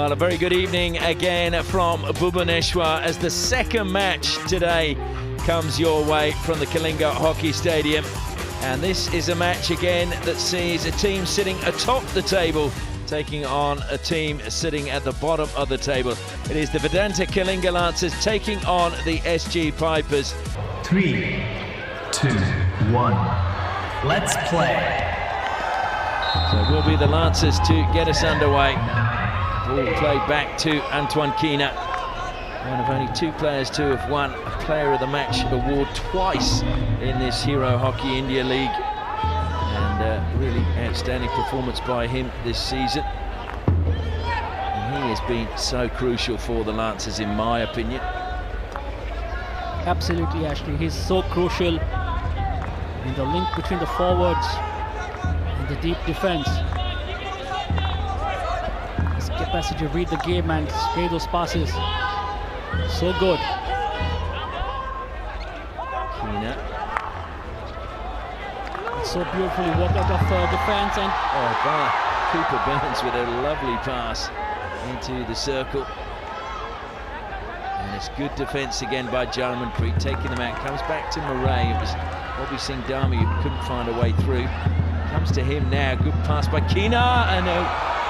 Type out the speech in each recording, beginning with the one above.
Well, a very good evening again from Bhubaneswar as the second match today comes your way from the Kalinga Hockey Stadium. And this is a match again that sees a team sitting atop the table taking on a team sitting at the bottom of the table. It is the Vedanta Kalinga Lancers taking on the SG Pipers. 3, 2, 1, let's play. So it will be the Lancers to get us underway. Ball played back to Antoine Kina, one of only two players to have won a Player of the Match award twice in this Hero Hockey India League. And really outstanding performance by him this season. And he has been so crucial for the Lancers, in my opinion. Absolutely, Ashley. He's so crucial in the link between the forwards and the deep defense. His capacity to read the game and spray those passes, so good. Kina. So beautifully worked out of defense, and Cooper Burns with a lovely pass into the circle. And it's good defence again by Jarmanpreet, taking them out. Comes back to Murray. It was Bobby Singh Dami who couldn't find a way through. Comes to him now. Good pass by Kina, and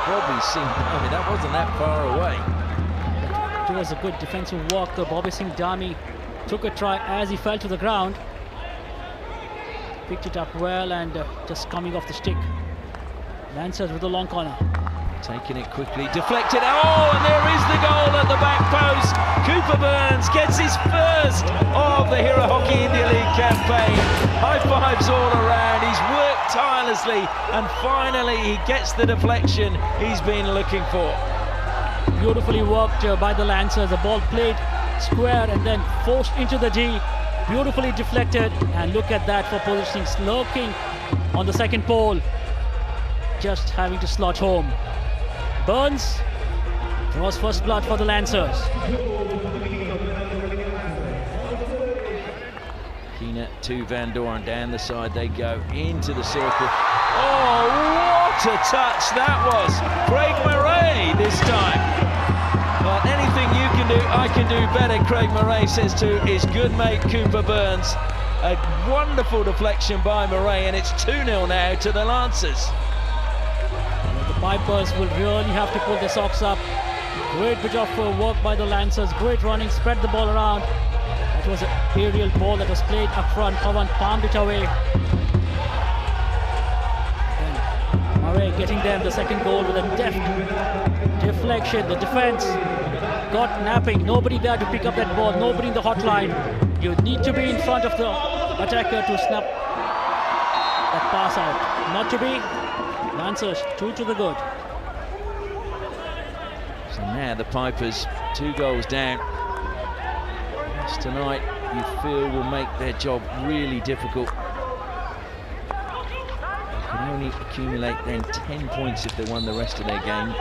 Bobby Singh Dami. That wasn't that far away. It was a good defensive walk. Bobby Singh Dami took a try as he fell to the ground. Picked it up well and just coming off the stick. Lancers with the long corner. Taking it quickly, deflected. Oh, and there is the goal at the back post. Cooper Burns gets his first of the Hero Hockey India League campaign. High fives all around. He's worked tirelessly and finally he gets the deflection he's been looking for. Beautifully worked by the Lancers. The ball played square and then forced into the D. Beautifully deflected, and look at that for positioning, lurking on the second pole, just having to slot home. Burns draws first blood for the Lancers. Kina to Van Doren, down the side they go, into the circle. Oh, what a touch that was! Craig Murray this time. But anything you can do, I can do better, Craig Murray says to his good mate Cooper Burns. A wonderful deflection by Murray, and it's 2-0 now to the Lancers. The Pipers will really have to pull their socks up. Great bit of work by the Lancers, great running, spread the ball around. That was an aerial ball that was played up front. Pawan palmed it away. And Murray getting them the second goal with a deft deflection. The defense got napping. Nobody there to pick up that ball. Nobody in the hotline. You need to be in front of the attacker to snap that pass out. Not to be. Lancers 2 to the good. So now the Pipers 2 goals down. This tonight you feel will make their job really difficult. They can only accumulate then 10 points if they won the rest of their game.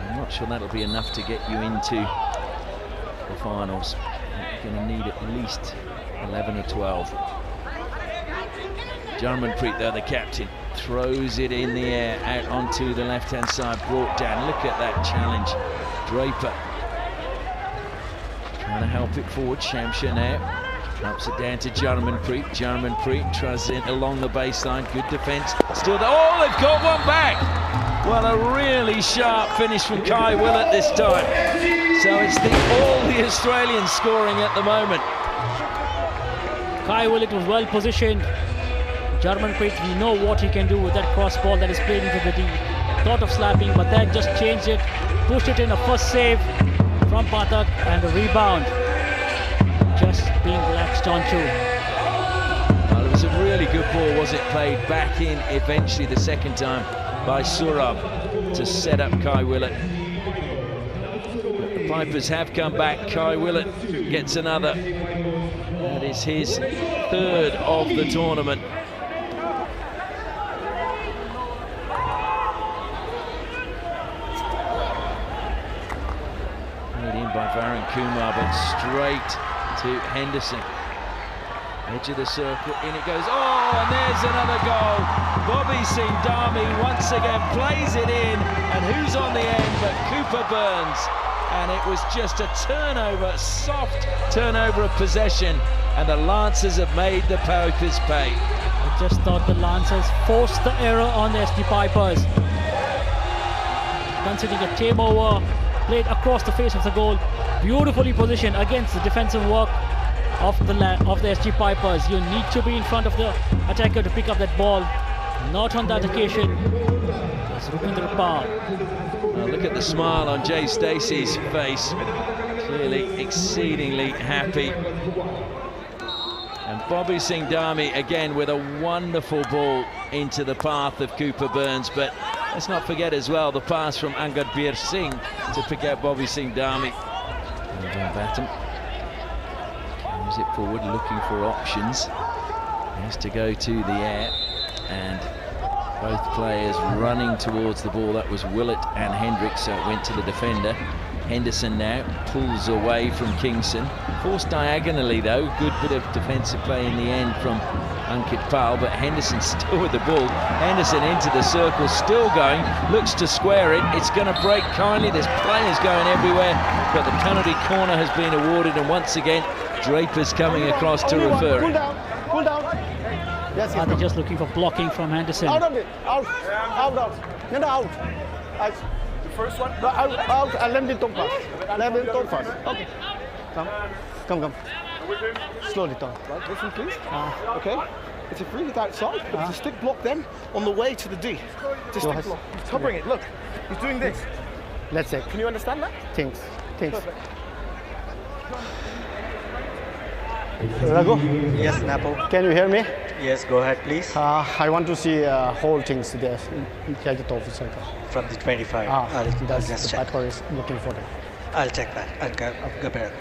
I'm not sure that'll be enough to get you into the finals. You're going to need at least 11 or 12. Jarmanpreet, though, the captain, throws it in the air out onto the left-hand side, brought down. Look at that challenge. Draper trying to help it forward. Shamsha now helps it down to Jarmanpreet. Jarmanpreet tries it along the baseline. Good defence. Still there. Oh, they've got one back. Well, a really sharp finish from Kai Willett this time. So it's all the Australians scoring at the moment. Kai Willett was well positioned. Jarmanpreet, we know what he can do with that cross ball that is played into the D. Thought of slapping, but then just changed it, pushed it in. A first save from Pathak and a rebound just being latched onto. Well, it was a really good ball, was it? Played back in eventually the second time by Surab to set up Kai Willett. The Pipers have come back. Kai Willett gets another. That is his third of the tournament. Played in by Varun Kumar, but straight to Henderson. Edge of the circle, in it goes. Oh, and there's another goal. Bobby Singh Dami once again plays it in, and And who's on the end but Cooper Burns? And it was just a turnover, soft turnover of possession, and the Lancers have made the Pipers pay. I just thought the Lancers forced the error on the SD Pipers. Considering a tame over, played across the face of the goal, beautifully positioned against the defensive work of the SD Pipers. You need to be in front of the attacker to pick up that ball. Not on that occasion. It's Rupinder Pal. Well, look at the smile on Jay Stacey's face. Clearly exceedingly happy. And Bobby Singh Dhami again with a wonderful ball into the path of Cooper Burns. But let's not forget as well the pass from Angad Singh to pick out Bobby Singh Dhami. Batum carries it forward, looking for options. He has to go to the air, and both players running towards the ball. That was Willett and Hrix, so it went to the defender. Henderson now pulls away from Kingston. Forced diagonally though, good bit of defensive play in the end from Ankit Pal, but Henderson still with the ball. Henderson into the circle, still going, looks to square it. It's going to break kindly. There's players going everywhere, but the penalty corner has been awarded, and once again Draper's coming across to refer it. Pull down. Yes, Are they just looking for blocking from Henderson? out of it. Out. No, out. The first one? No, out. Let me talk first. Okay. Come. Slowly down. Right, listen please. Okay. It's a free hit outside. It's a stick block then on the way to the D. It's a stick block. He's covering it. Look. He's doing this. Let's say. Can you understand that? Thanks. Perfect. Raghu? Yes, Napo. Can you hear me? Yes, go ahead, please. I want to see whole things there. Gadget officer. From the 25. I'll That's just the check. Piper is looking for that. I'll check that. I'll go back.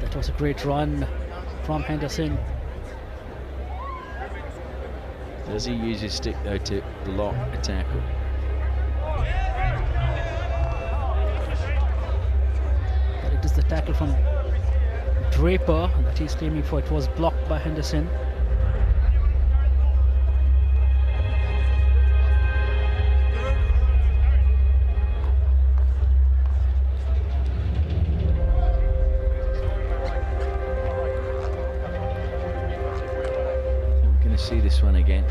That was a great run from Henderson. Does he use his stick though to block a tackle? But it is the tackle from Draper that he's claiming for. It was blocked by Henderson. We're going to see this one again.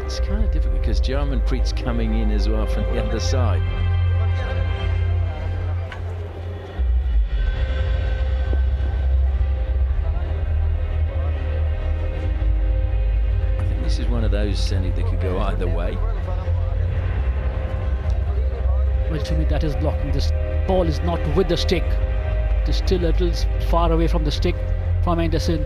It's kind of difficult because Jarmanpreet's coming in as well from the other side. I think this is one of those, Sandy, that could go either way. Well, to me, that is blocking. This ball is not with the stick. It is still a little far away from the stick from Henderson.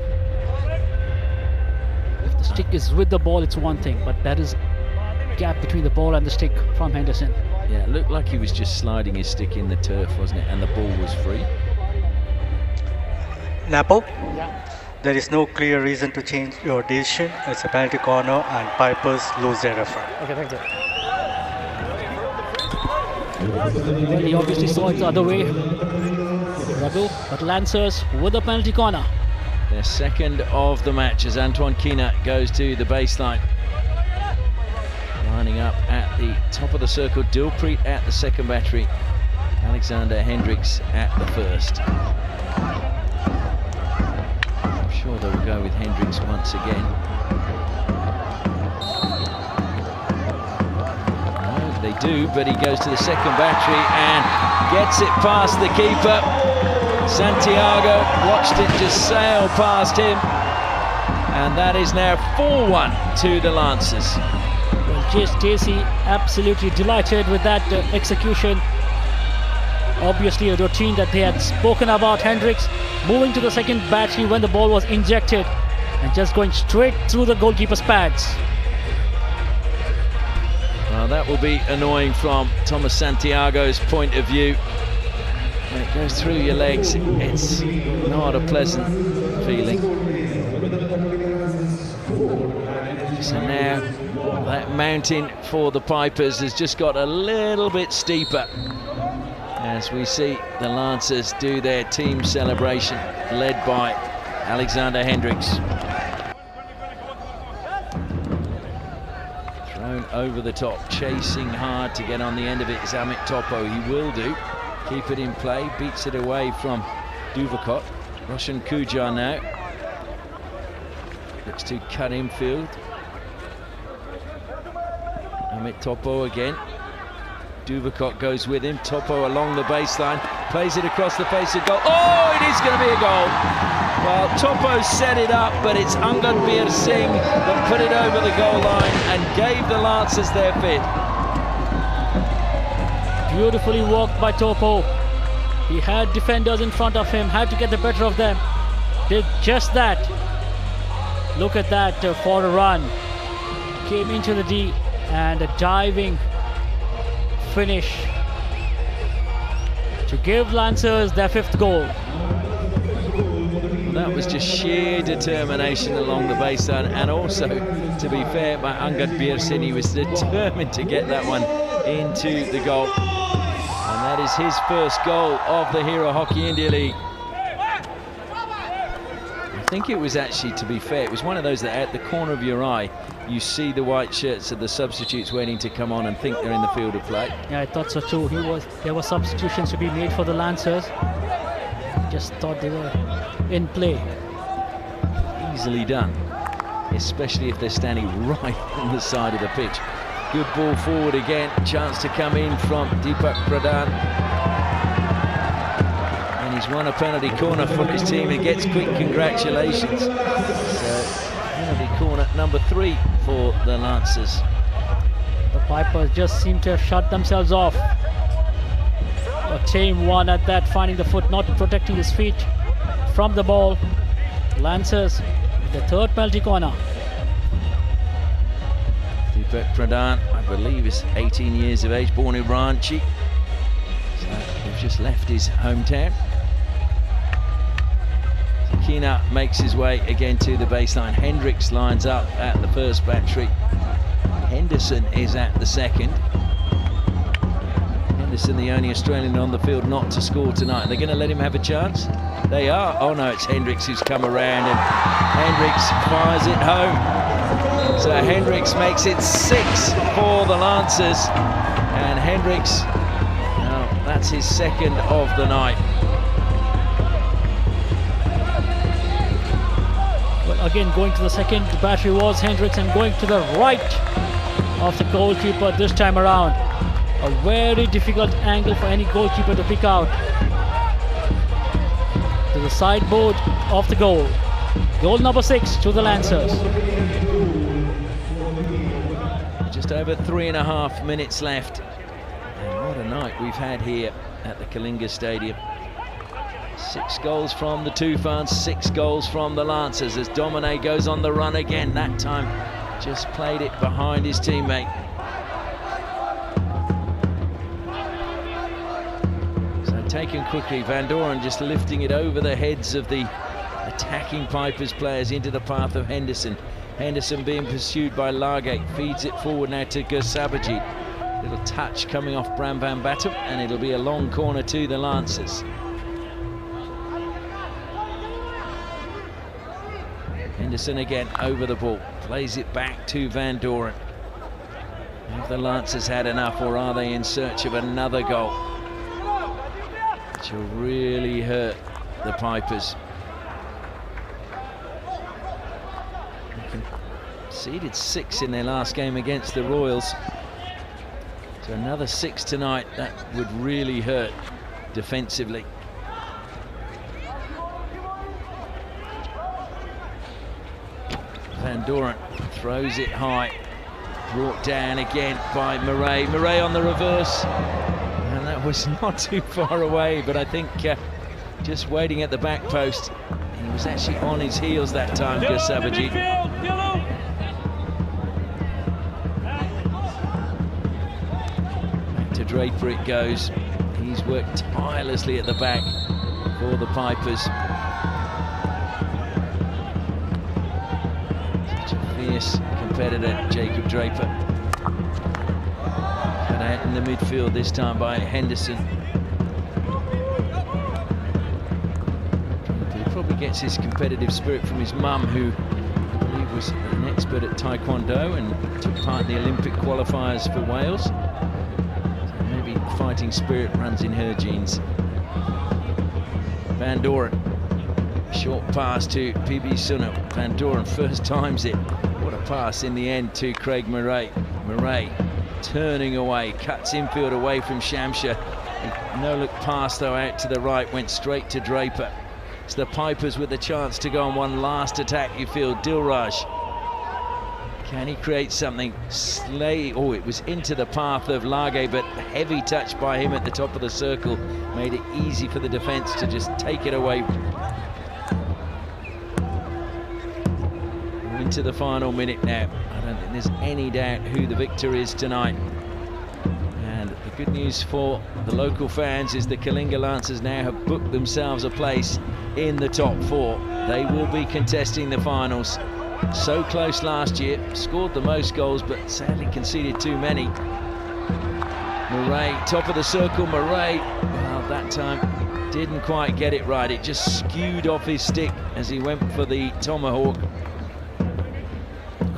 If the stick is with the ball, it's one thing, but there is a gap between the ball and the stick from Henderson. Yeah, it looked like he was just sliding his stick in the turf, wasn't it? And the ball was free. Napo? There is no clear reason to change your decision. It's a penalty corner and Pipers lose their referee. Okay, thank you. Well, he obviously saw it the other way, Raghu, but Lancers with a penalty corner. Their second of the match as Antoine Kina goes to the baseline. Lining up at the top of the circle, Dilpreet at the second battery, Alexander Hrix at the first. I'm sure they will go with Hrix once again. No, they do, but he goes to the second battery and gets it past the keeper. Santiago watched it just sail past him, and that is now 4-1 to the Lancers. Well, JC absolutely delighted with that execution. Obviously a routine that they had spoken about. Hrix moving to the second battery when the ball was injected and just going straight through the goalkeeper's pads. Well, that will be annoying from Thomas Santiago's point of view. When it goes through your legs, it's not a pleasant feeling. So now That mountain for the Pipers has just got a little bit steeper as we see the Lancers do their team celebration, led by Alexander Hrix. Thrown over the top, chasing hard to get on the end of it is Amit Topo. He will do. Keep it in play, beats it away from Duvakot. Roshan Kujar now. Looks to cut infield. Amit Topo again. Duvakot goes with him. Topo along the baseline, plays it across the face of goal. Oh, it is going to be a goal. Well, Topo set it up, but it's Angad Singh that put it over the goal line and gave the Lancers their fifth. Beautifully walked by Topo. He had defenders in front of him, had to get the better of them. Did just that. Look at that for a run. Came into the D and a diving finish to give Lancers their fifth goal. That was just sheer determination along the baseline, and also, to be fair, by Angad Singh, he was determined to get that one into the goal. And that is his first goal of the Hero Hockey India League. I think it was actually, to be fair, it was one of those that at the corner of your eye, you see the white shirts of the substitutes waiting to come on and think they're in the field of play. Yeah, I thought so too. There were substitutions to be made for the Lancers. Just thought they were in play. Easily done, especially if they're standing right on the side of the pitch. Good ball forward again, chance to come in from Deepak Pradhan. And he's won a penalty corner for his team and gets quick congratulations. So, penalty corner number 3 for the Lancers. The Pipers just seem to have shut themselves off. A tame one at that, finding the foot, not protecting his feet from the ball. Lancers with the third penalty corner. Deepak Pradhan, I believe, is 18 years of age, born in Ranchi. So he's just left his hometown. Kina makes his way again to the baseline. Hrix lines up at the first battery. Henderson is at the second. Henderson, the only Australian on the field not to score tonight. Are they going to let him have a chance? They are. Oh no, it's Hrix who's come around, and Hrix fires it home. So Hrix makes it 6 for the Lancers. And Hrix, now that's his second of the night. Again, going to the second battery was Hrix, and going to the right of the goalkeeper this time around. A very difficult angle for any goalkeeper to pick out. To the sideboard of the goal. Goal number 6 to the Lancers. Just over 3.5 minutes left. And what a night we've had here at the Kalinga Stadium. 6 goals from the Tufans, 6 goals from the Lancers as Domine goes on the run again. That time just played it behind his teammate. So taken quickly, Van Doren just lifting it over the heads of the attacking Pipers players into the path of Henderson. Henderson being pursued by Largate, feeds it forward now to Gursabajit. Little touch coming off Bram Van Batten, and it'll be a long corner to the Lancers. Henderson again over the ball, plays it back to Van Doren. Have the Lancers had enough, or are they in search of another goal? Which will really hurt the Pipers. They conceded 6 in their last game against the Royals. So another 6 tonight, that would really hurt defensively. Van Doren throws it high, brought down again by Murray. Murray on the reverse, and that was not too far away, but I think just waiting at the back post. He was actually on his heels that time, Gursabajit. Back to Draper it goes. He's worked tirelessly at the back for the Pipers. competitor, Jacob Draper. Cut out in the midfield this time by Henderson. He probably gets his competitive spirit from his mum, who I believe was an expert at Taekwondo and took part in the Olympic qualifiers for Wales. So maybe fighting spirit runs in her genes. Van Doren. Short pass to PB Sunil. Van Doren first times it. What a pass in the end to Craig Murray. Murray turning away, cuts infield away from Shamsha. No look pass though out to the right, went straight to Draper. It's the Pipers with the chance to go on one last attack, you feel. Dilraj. Can he create something? Oh, it was into the path of Lage, but heavy touch by him at the top of the circle made it easy for the defence to just take it away. Into the final minute now. I don't think there's any doubt who the victor is tonight. And the good news for the local fans is the Kalinga Lancers now have booked themselves a place in the top 4. They will be contesting the finals. So close last year, scored the most goals, but sadly conceded too many. Murray, top of the circle, Murray, well, that time didn't quite get it right. It just skewed off his stick as he went for the tomahawk.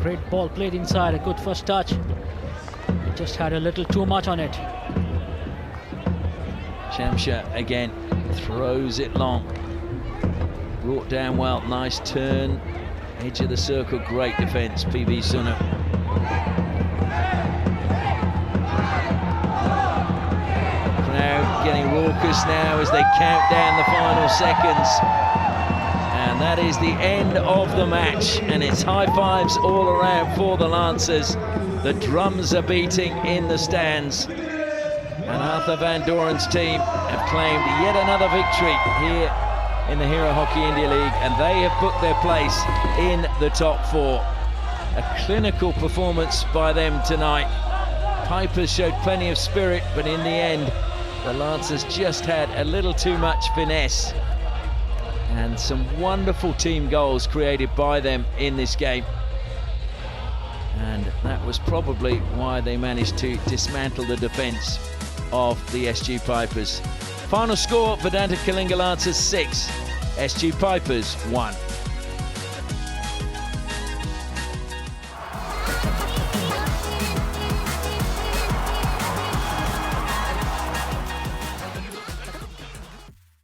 Great ball played inside, a good first touch. It just had a little too much on it. Shamsha again throws it long. Brought down well, nice turn. Edge of the circle, great defence, PB Sunil. Crowd getting raucous now as they count down the final seconds. And that is the end of the match, and it's high fives all around for the Lancers. The drums are beating in the stands, and Arthur Van Doren's team have claimed yet another victory here in the Hero Hockey India League, and they have booked their place in the top 4. A clinical performance by them tonight. Pipers showed plenty of spirit, but in the end the Lancers just had a little too much finesse. And some wonderful team goals created by them in this game. And that was probably why they managed to dismantle the defence of the SG Pipers. Final score, Vedanta Kalinga Lancers 6, SG Pipers 1.